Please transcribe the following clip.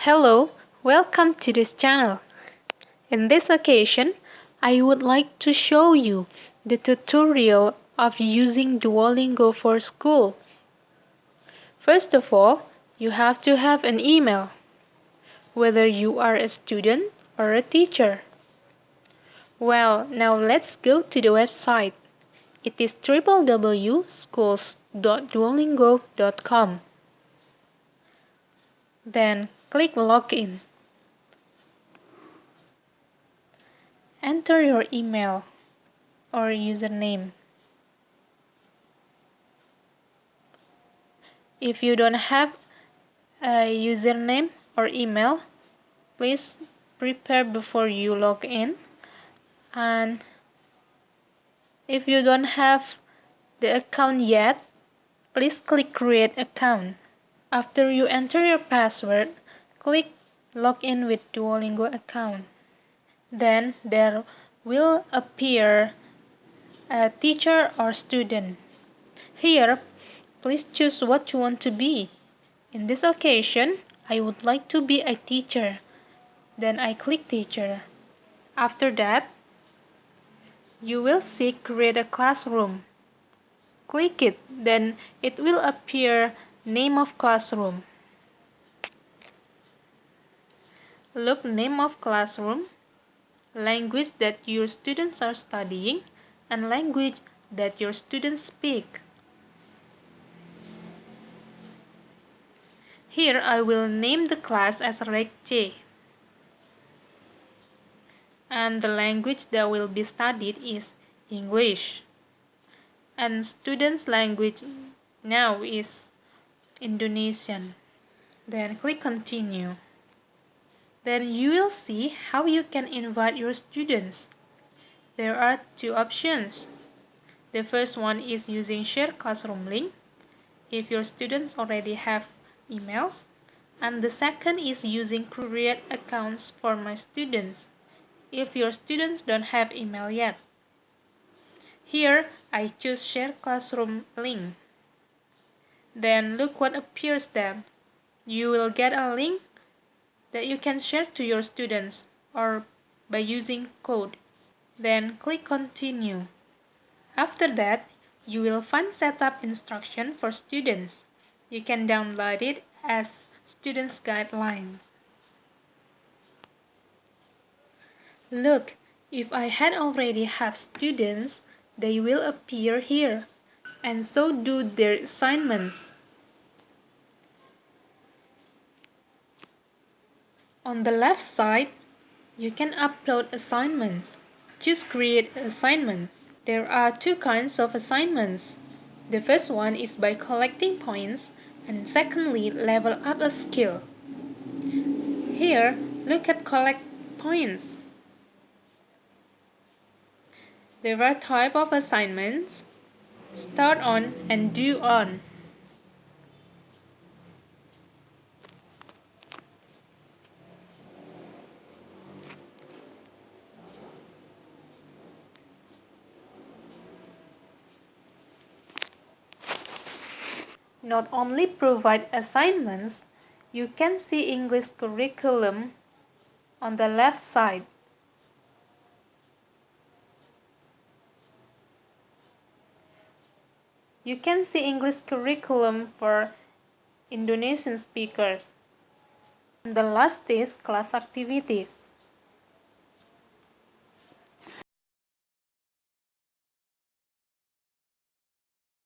Hello, welcome to this channel. In this occasion, I would like to show you the tutorial of using Duolingo for school. First of all, you have to have an email, whether you are a student or a teacher. Well, now let's go to the website. It is www.schools.duolingo.com. Then click Login. Enter your email or username. If you don't have a username or email, please prepare before you log in. And if you don't have the account yet, please click Create Account. After you enter your password, click Login with Duolingo account. Then there will appear a teacher or student. Here, please choose what you want to be. In this occasion, I would like to be a teacher. Then I click Teacher. After that, you will see Create a Classroom. Click it, then it will appear Name of Classroom. Look Name of Classroom, language that your students are studying, and language that your students speak. Here I will name the class as Reg J. And the language that will be studied is English. And students' language now is Indonesian. Then click Continue. Then you will see how you can invite your students. There are two options. The first one is using Share Classroom link if your students already have emails. And the second is using Create Accounts for my students if your students don't have email yet. Here I choose Share Classroom link. Then look what appears there. You will get a link that you can share to your students or by using code. Then click Continue. After that, you will find setup instruction for students. You can download it as students' guidelines. Look, if I had already have students, they will appear here, and so do their assignments. On the left side, you can upload assignments. Choose Create Assignments. There are two kinds of assignments. The first one is by collecting points, and secondly, level up a skill. Here, look at Collect Points. There are types of assignments: Start on and Do on. Not only provide assignments, you can see English curriculum on the left side. You can see English curriculum for Indonesian speakers. And the last is class activities.